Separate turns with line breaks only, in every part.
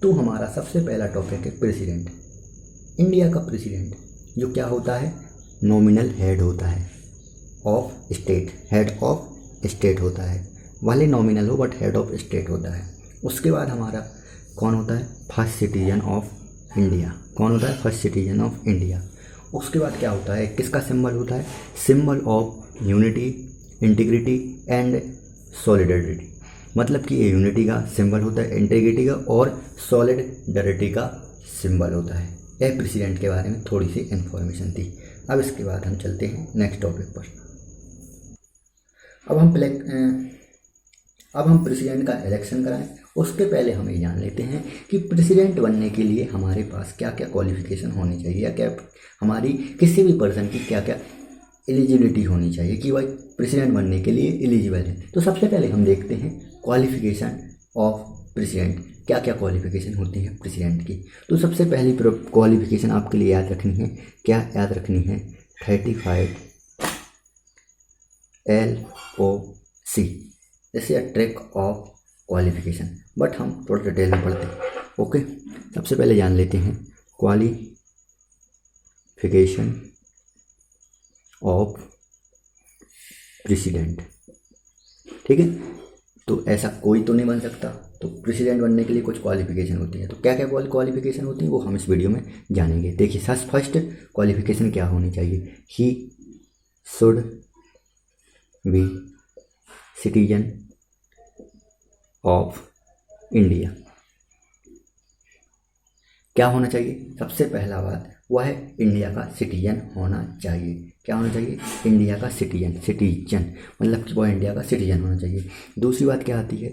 तो हमारा सबसे पहला टॉपिक है प्रेसिडेंट। इंडिया का प्रेसिडेंट जो क्या होता है, नॉमिनल हेड होता है of state, head of state होता है, भले नॉमिनल हो बट हेड ऑफ स्टेट होता है। उसके बाद हमारा कौन होता है, फर्स्ट सिटीजन ऑफ इंडिया। कौन होता है, फर्स्ट सिटीजन ऑफ इंडिया। उसके बाद क्या होता है, किसका सिंबल होता है, symbol of unity, integrity and solidarity. मतलब कि ये यूनिटी का सिंबल होता है, इंटीग्रिटी का और सॉलिडरिटी का सिंबल होता है। यह प्रेसिडेंट के बारे में थोड़ी सी इन्फॉर्मेशन थी। अब इसके बाद हम चलते हैं नेक्स्ट टॉपिक पर। अब हम प्रेसिडेंट का इलेक्शन कराएं। उसके पहले हम ये जान लेते हैं कि प्रेसिडेंट बनने के लिए हमारे पास क्या क्या क्वालिफिकेशन होनी चाहिए, या क्या हमारी किसी भी पर्सन की क्या क्या एलिजिबिलिटी होनी चाहिए कि भाई प्रेसिडेंट बनने के लिए एलिजिबल है। तो सबसे पहले हम देखते हैं क्वालिफिकेशन ऑफ प्रेसिडेंट, क्या क्या क्वालिफिकेशन होती है प्रेसिडेंट की। तो सबसे पहली क्वालिफिकेशन आपके लिए याद रखनी है, क्या याद रखनी है, 35 LOC, जैसे a track of qualification, but हम थोड़ा डिटेल में पढ़ते हैं। ओके, सबसे पहले जान लेते हैं क्वालिफिकेशन ऑफ प्रेसिडेंट। ठीक है, तो ऐसा कोई तो नहीं बन सकता, तो प्रेसिडेंट बनने के लिए कुछ क्वालिफिकेशन होती है। तो क्या क्या क्वालिफिकेशन होती है वो हम इस वीडियो में जानेंगे। देखिए, फर्स्ट क्वालिफिकेशन क्या होनी चाहिए, ही should B citizen of India. क्या होना चाहिए, सबसे पहला बात वह है इंडिया का सिटीजन होना चाहिए। क्या होना चाहिए, इंडिया का सिटीजन मतलब कि वह इंडिया का सिटीजन होना चाहिए। दूसरी बात क्या आती है,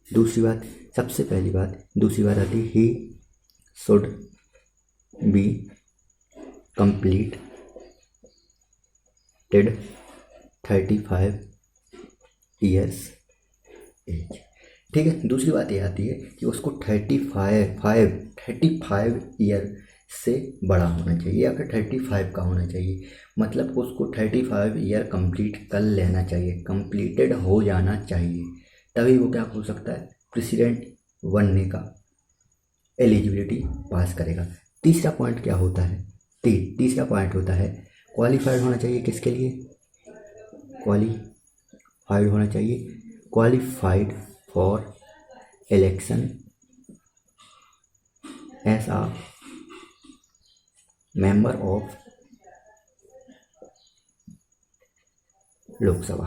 दूसरी बात सबसे पहली बात, दूसरी बात आती है ही should be completed 35 years age. ठीक है, दूसरी बात ये आती है कि उसको 35 ईयर से बड़ा होना चाहिए या फिर 35 का होना चाहिए। मतलब उसको 35 ईयर कंप्लीट कर लेना चाहिए, कंप्लीटेड हो जाना चाहिए, तभी वो क्या हो सकता है, प्रेसिडेंट बनने का एलिजिबिलिटी पास करेगा। तीसरा पॉइंट क्या होता है, तीसरा पॉइंट होता है क्वालिफाइड होना चाहिए। किसके लिए, क्वालिफाइड होना चाहिए, qualified for election as a member of Lok Sabha.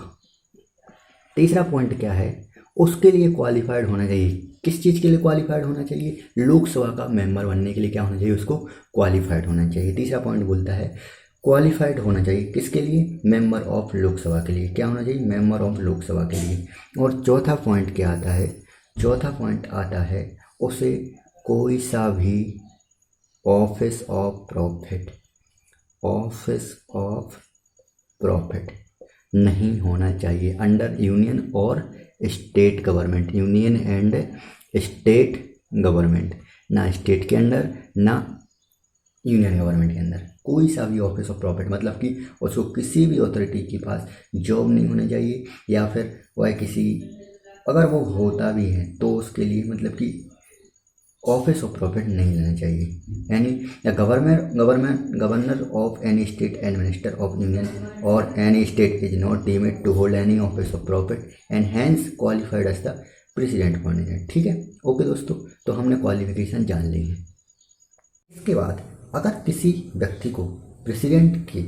तीसरा पॉइंट क्या है, उसके लिए क्वालिफाइड होना चाहिए। किस चीज़ के लिए क्वालिफाइड होना चाहिए, लोकसभा का मेंबर बनने के लिए क्या होना चाहिए, उसको क्वालिफाइड होना चाहिए। तीसरा पॉइंट बोलता है क्वालिफाइड होना चाहिए किसके लिए, मेंबर ऑफ लोकसभा के लिए। क्या होना चाहिए, मेंबर ऑफ लोकसभा के लिए। और चौथा पॉइंट क्या आता है, चौथा पॉइंट आता है उसे कोई सा भी ऑफिस ऑफ प्रॉफिट नहीं होना चाहिए अंडर यूनियन और state government, union and state government, ना स्टेट के अंदर ना यूनियन गवर्नमेंट के अंदर कोई सा भी ऑफिस ऑफ प्रॉफिट, मतलब कि उसको किसी भी अथॉरिटी के पास जॉब नहीं होना चाहिए, या फिर वह किसी, अगर वो होता भी है तो उसके लिए मतलब कि ऑफिस ऑफ प्रॉफिट नहीं लेना चाहिए। यानी the governor of any state and minister of union और any state is not deemed to hold any office of profit and hence qualified as the president candidate. ठीक है, ओके दोस्तों, तो हमने क्वालिफिकेशन जान ली है। इसके बाद अगर किसी व्यक्ति को प्रेसिडेंट के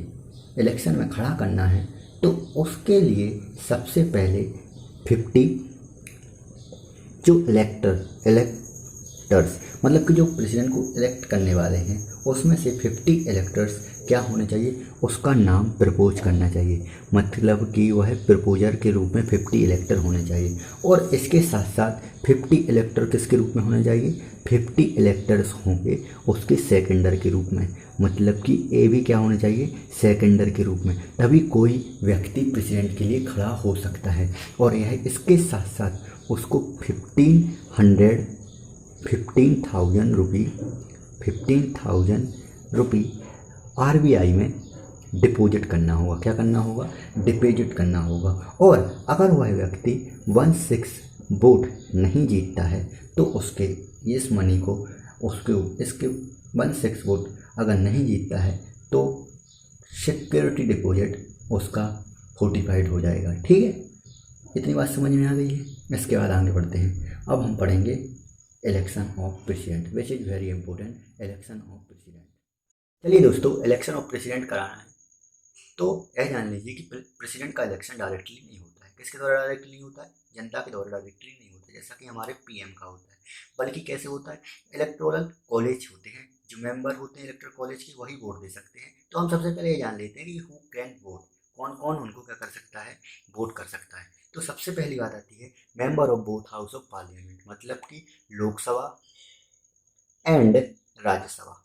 इलेक्शन में खड़ा करना है तो उसके लिए सबसे पहले 50 जो इलेक्टर्स मतलब कि जो प्रेसिडेंट को इलेक्ट करने वाले हैं उसमें से 50 इलेक्टर्स क्या होने चाहिए, उसका नाम प्रपोज करना चाहिए। मतलब कि वह प्रपोजर के रूप में 50 इलेक्टर होने चाहिए। और इसके साथ साथ 50 इलेक्टर किसके रूप में होने चाहिए, 50 इलेक्टर्स होंगे उसके सेकेंडर के रूप में। मतलब कि ए भी क्या होना चाहिए, सेकेंडर के रूप में, तभी कोई व्यक्ति प्रेसिडेंट के लिए खड़ा हो सकता है। और यह इसके साथ साथ उसको 15,000 रुपये RBI में डिपॉजिट करना होगा। क्या करना होगा, डिपॉजिट करना होगा। और अगर वह व्यक्ति 1/6 वोट नहीं जीतता है तो उसके इस मनी को उसके इसके 1/6 वोट अगर नहीं जीतता है तो सिक्योरिटी डिपॉजिट उसका फोर्टिफाइड हो जाएगा। ठीक है, इतनी बात समझ में आ गई है। इसके बाद आगे बढ़ते हैं। अब हम पढ़ेंगे election of president, which is very important, election of president. चलिए दोस्तों, इलेक्शन ऑफ प्रेसिडेंट कराना है तो यह जान लीजिए कि प्रेसिडेंट का इलेक्शन डायरेक्टली नहीं होता है। किसके द्वारा डायरेक्टली नहीं होता है? जनता के द्वारा डायरेक्टली नहीं होता है, जैसा कि हमारे पीएम का होता है। बल्कि कैसे होता है? इलेक्टोरल कॉलेज होते हैं, जो मेंबर होते हैं इलेक्टोरल कॉलेज के, वही वोट दे सकते हैं। तो हम सबसे पहले ये जान लेते हैं कि हु कैन वोट, कौन कौन उनको क्या कर सकता है, वोट कर सकता है। तो सबसे पहली बात आती है member of both house of parliament, मतलब कि लोकसभा एंड राज्यसभा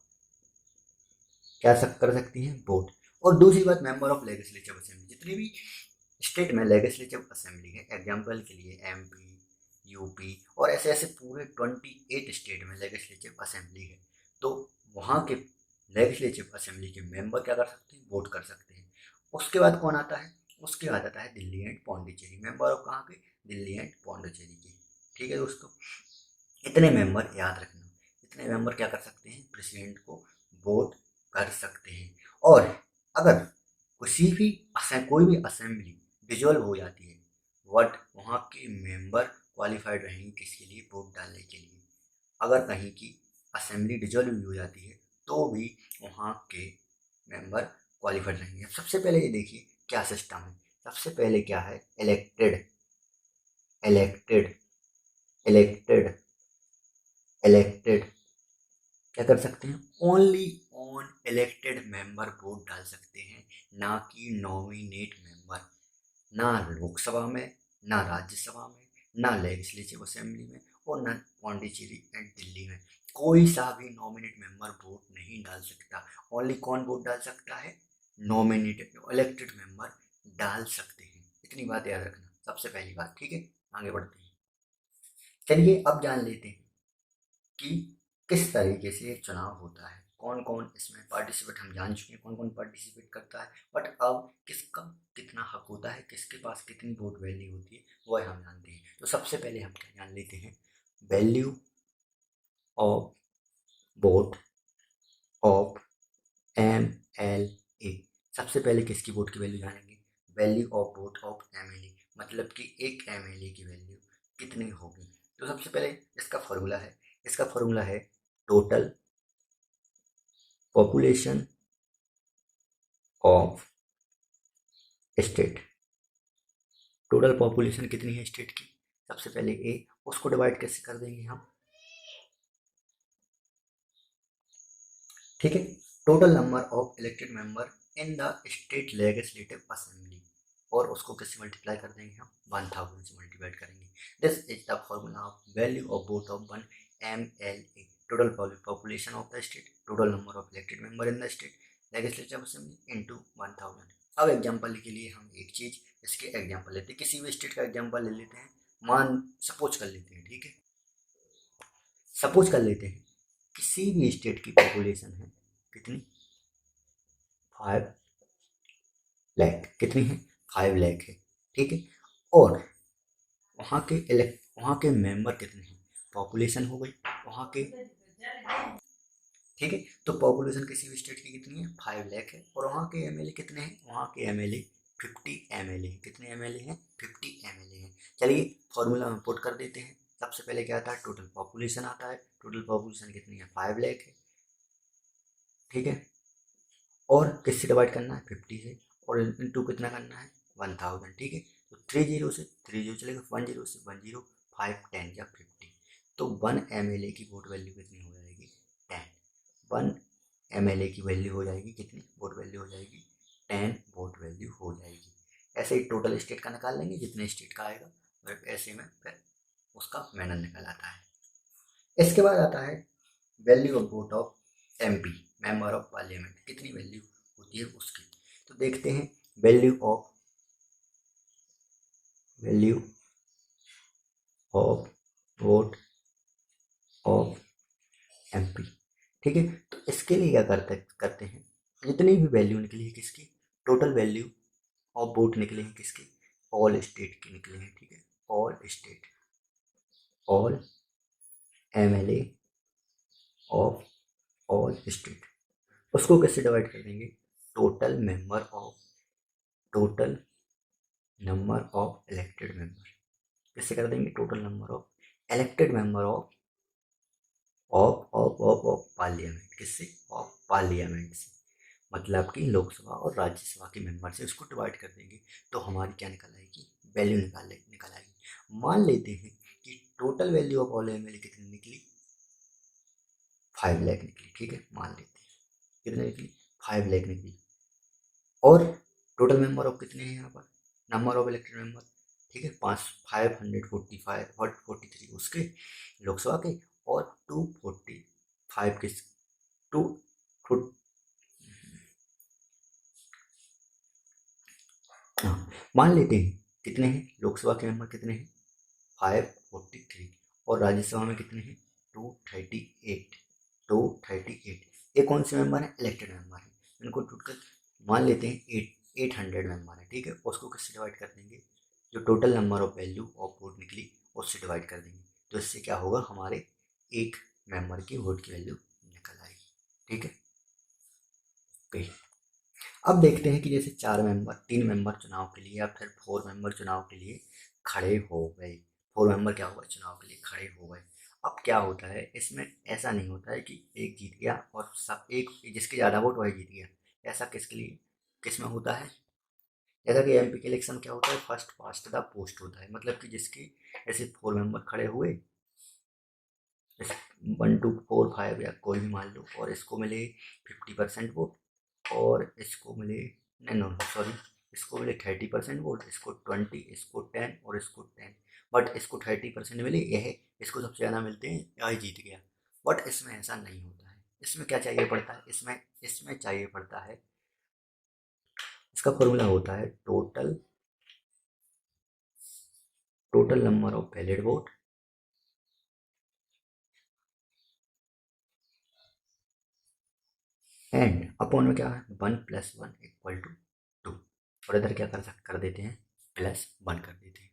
क्या कर सकती हैं, वोट। और दूसरी बात मेंबर ऑफ लेजिस्लेटिव असेंबली, जितनी भी स्टेट में लेजिस्लेटिव असेंबली है, एग्जाम्पल के लिए एमपी, यूपी और ऐसे ऐसे पूरे 28 स्टेट में लेजिस्लेटिव असेंबली है, तो वहाँ के लेजिस्लेटिव असेंबली के मेंबर क्या कर सकते हैं, वोट कर सकते हैं। उसके बाद कौन आता है? उसके बाद आता है Delhi and Pondicherry, member of कहाँ के, दिल्ली एंड पौंडीचेरी की। ठीक है दोस्तों, इतने मेंबर याद रखना, इतने मेंबर क्या कर सकते हैं, प्रेसिडेंट को वोट कर सकते हैं। और अगर किसी भी कोई भी असेंबली डिजॉल्व हो जाती है, बट वहाँ के मेंबर क्वालिफाइड रहेंगे किसके लिए, वोट डालने के लिए। अगर कहीं की असेंबली डिजॉल्व भी हो जाती है तो भी वहाँ के मेंबर क्वालिफाइड रहेंगे। अब सबसे पहले ये देखिए क्या सिस्टम है। सबसे पहले क्या है, इलेक्टेड इलेक्टेड इलेक्टेड इलेक्टेड क्या कर सकते हैं, only on elected member vote डाल सकते हैं, ना कि नॉमिनेट मेंबर। ना लोकसभा में, ना राज्यसभा में, ना लेजिस्लेटिव असेंबली में और ना पौंडीचेरी एंड दिल्ली में कोई सा भी नॉमिनेट मेंबर वोट नहीं डाल सकता। ओनली कौन वोट डाल सकता है, नॉमिनेटेड इलेक्टेड मेंबर डाल सकते हैं। इतनी बात याद रखना, सबसे पहली बात। ठीक है, आगे बढ़ते हैं। चलिए अब जान लेते हैं कि किस तरीके से चुनाव होता है, कौन कौन इसमें पार्टिसिपेट, हम जान चुके हैं कौन कौन पार्टिसिपेट करता है, बट अब किसका कितना हक होता है, किसके पास कितनी वोट वैल्यू होती है, वह हम जानते हैं। तो सबसे पहले हम क्या जान लेते हैं, value of vote of MLA। सबसे पहले किसकी वोट की वैल्यू जानेंगे, value of vote of MLA, मतलब कि एक MLA की वैल्यू कितनी होगी। तो सबसे पहले इसका फॉर्मूला है total population of state. Total population कितनी है स्टेट की, सबसे पहले ए, उसको डिवाइड कैसे कर देंगे हम, ठीक है, total number of elected member in the state legislative assembly, और उसको किससे मल्टीप्लाई कर देंगे हम, 1000 से मल्टीप्लाई करेंगे। This is the formula of value of vote of 1 MLA, total population of the state, total number of elected member in the state legislative assembly into 1000। अब example के लिए हम एक चीज इसके एग्जांपल लेते हैं, किसी भी स्टेट का एग्जांपल ले लेते हैं, मान सपोज कर लेते हैं, ठीक है, सपोज कर लेते हैं किसी भी स्टेट की पॉपुलेशन है कितनी, 5 लाख, कितनी है, 5 लाख है, ठीक है। और वहाँ के मेंबर कितने हैं, पॉपुलेशन हो गई वहाँ के, ठीक है। तो पॉपुलेशन किसी भी स्टेट की कितनी है, 5 लाख है, और वहाँ के MLA कितने हैं, वहाँ के MLA 50 MLA, कितने MLA हैं, 50 MLA हैं। चलिए फॉर्मूला में पुट कर देते हैं। सबसे पहले क्या आता है, टोटल पॉपुलेशन आता है, टोटल पॉपुलेशन कितनी है, 5 लाख है, ठीक है। और किससे डिवाइड करना है, 50 से, और इंटू कितना करना है, 1000, ठीक है। तो 30 से 30 चलेगा, 10 से 10, 5 10 या 50, तो 1 MLA की वोट वैल्यू कितनी हो जाएगी, 10। 1 MLA की वैल्यू हो जाएगी कितनी, वोट वैल्यू हो जाएगी 10 वोट वैल्यू हो जाएगी। ऐसे ही टोटल स्टेट का निकाल लेंगे, जितने स्टेट का आएगा और ऐसे में फिर उसका मैनर निकल आता है। इसके बाद आता है value of vote of MP, member of parliament, कितनी वैल्यू होती है उसकी। तो देखते हैं value of vote of MP, ठीक है। तो इसके लिए क्या करते हैं, जितनी भी वैल्यू निकली है किसकी, टोटल वैल्यू ऑफ वोट निकले हैं किसके, ऑल स्टेट के निकले हैं, ठीक है, all MLA of all state. उसको कैसे डिवाइड कर देंगे? Total number of elected member. किससे कर देंगे? Total number of elected member of parliament. किससे? ऑफ पार्लियामेंट से, मतलब कि लोकसभा और राज्यसभा के मेंबर से उसको डिवाइड कर देंगे तो हमारी क्या निकल आएगी? वैल्यू निकल आएगी। मान लेते हैं कि total value of all MLA कितनी निकली? 5 लाख निकली। ठीक है, मान लेते हैं कितने निकली? 5 लाख निकली। और टोटल मेंबर ऑफ कितने हैं यहाँ पर? नंबर ऑफ इलेक्टेड मेंबर, ठीक है, 543 उसके लोकसभा के और 245 किस मान लेते हैं कितने हैं लोकसभा के मेंबर? कितने हैं? 543। और राज्यसभा में कितने हैं? 238। ये कौन से मेंबर हैं? इलेक्टेड मेंबर हैं। इनको टोटल मान लेते हैं 800 मेंबर है। ठीक है, उसको किससे डिवाइड कर देंगे? जो total number of value of vote निकली उससे डिवाइड कर देंगे। तो इससे क्या होगा? हमारे एक मेंबर की वोट की वैल्यू निकल आएगी। ठीक है, ओके। अब देखते हैं कि जैसे 3 मेंबर चुनाव के लिए या फिर 4 मेंबर चुनाव के लिए खड़े हो गए। 4 मेंबर क्या हुआ? चुनाव के लिए खड़े हो गए। अब क्या होता है इसमें? ऐसा नहीं होता है कि एक जीत गया और सब एक जिसके ज़्यादा वोट वही जीत गया। ऐसा किस में होता है? जैसा कि MP के इलेक्शन क्या होता है? फर्स्ट पास्ट द पोस्ट होता है। मतलब कि जिसके ऐसे 4 मेंबर खड़े हुए, 1 2 4 5 या कोई भी मान लो, और इसको मिले 50% वोट और इसको मिले इसको मिले 30% वोट, इसको 20, इसको 10 और इसको 10, बट इसको 30% मिले, यह इसको सबसे ज़्यादा मिलते हैं, यह जीत गया। बट इसमें ऐसा नहीं होता है। इसमें क्या चाहिए पड़ता है? इसमें चाहिए पड़ता है, इसका फॉर्मूला होता है total number of valid vote and upon में क्या है? 1 + 1 = 2। और इधर क्या कर देते हैं? +1 कर देते हैं।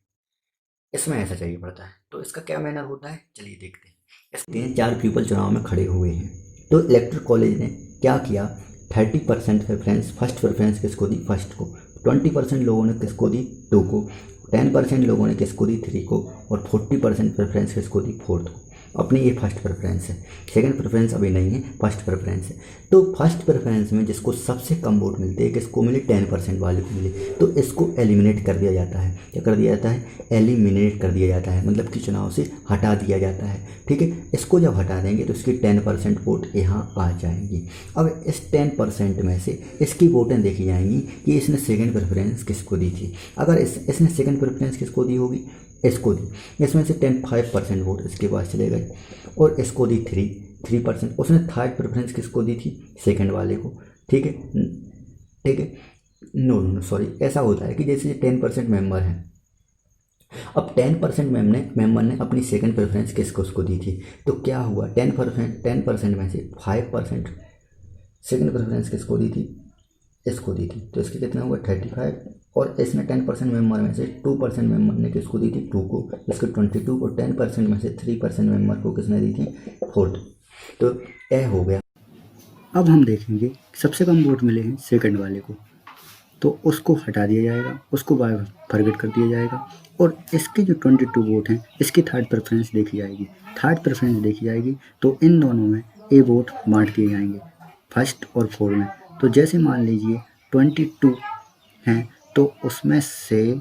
इसमें ऐसा चाहिए पड़ता है। तो इसका क्या मैनर होता है? चलिए देखते हैं। इसमें 4 पीपल चुनाव में खड़े हुए हैं, तो इलेक्टोरल कॉलेज ने क्या किया? 30% प्रेफरेंस, फर्स्ट प्रेफरेंस किसको दी? फर्स्ट को। 20% लोगों ने किसको दी? 2 को। 10% लोगों ने किसको दी? 3 को। और 40% प्रेफरेंस किसको दी? 4th को। अपनी ये फर्स्ट प्रेफरेंस है, सेकंड प्रेफरेंस अभी नहीं है, फर्स्ट प्रेफरेंस है। तो फर्स्ट प्रेफरेंस में जिसको सबसे कम वोट मिलते हैं, किसको मिले? 10% वाले को मिले, तो इसको एलिमिनेट कर दिया जाता है। क्या कर दिया जाता है? एलिमिनेट कर दिया जाता है, मतलब कि चुनाव से हटा दिया जाता है। ठीक है, इसको जब हटा देंगे तो इसकी 10% वोट यहाँ आ जाएंगी। अब इस 10% में से इसकी वोटें देखी जाएंगी कि इसने सेकंड प्रेफरेंस किसको दी थी। अगर इसने सेकंड प्रेफरेंस किसको दी होगी? इसको दी। इसमें से 5% वोट इसके पास चले गए और इसको दी 3%। उसने थर्ड प्रेफरेंस किसको दी थी? सेकंड वाले को। ठीक है, सॉरी, ऐसा होता है कि जैसे 10% मेंबर हैं, अब 10% मेंबर ने अपनी सेकंड प्रेफरेंस किसको दी थी, तो क्या हुआ? 10% में से 5% सेकंड प्रेफरेंस किसको दी थी? इसको दी थी, तो इसके कितना हुआ? 35। और इसमें 10% मेंबर में से 2% मेंबर ने किसको दी थी? 2 को, इसको 22। और 10% में से 3% मेंबर को किसने दी थी? 4th। तो यह हो गया। अब हम देखेंगे सबसे कम वोट मिले हैं सेकंड वाले को, तो उसको हटा दिया जाएगा, उसको फॉरगेट कर दिया जाएगा। और इसके जो 22 वोट हैं, इसकी थर्ड प्रेफरेंस देखी जाएगी। तो इन दोनों में ए वोट बांट दिए जाएंगे, फर्स्ट और 4 में। तो जैसे मान लीजिए 22 हैं, तो उसमें से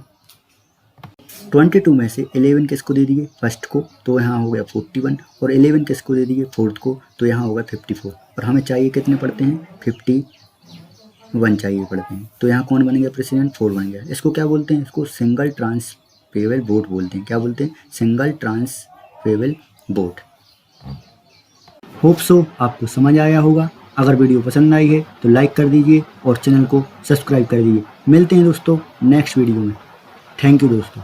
22 में से 11 किसको दे दिए? फर्स्ट को, तो यहाँ हो गया 41। और 11 किसको दे दिए? 4th को, तो यहाँ होगा 54। और हमें चाहिए कितने पड़ते हैं? 51 चाहिए पड़ते हैं। तो यहाँ कौन बन गया प्रेसिडेंट? 4 बन गया। इसको क्या बोलते हैं? इसको सिंगल ट्रांसफरेबल वोट बोलते हैं। क्या बोलते हैं? Single transferable vote. Hope so आपको समझ आया होगा। अगर वीडियो पसंद आई है तो लाइक कर दीजिए और चैनल को सब्सक्राइब कर दीजिए। मिलते हैं दोस्तों नेक्स्ट वीडियो में। थैंक यू दोस्तों।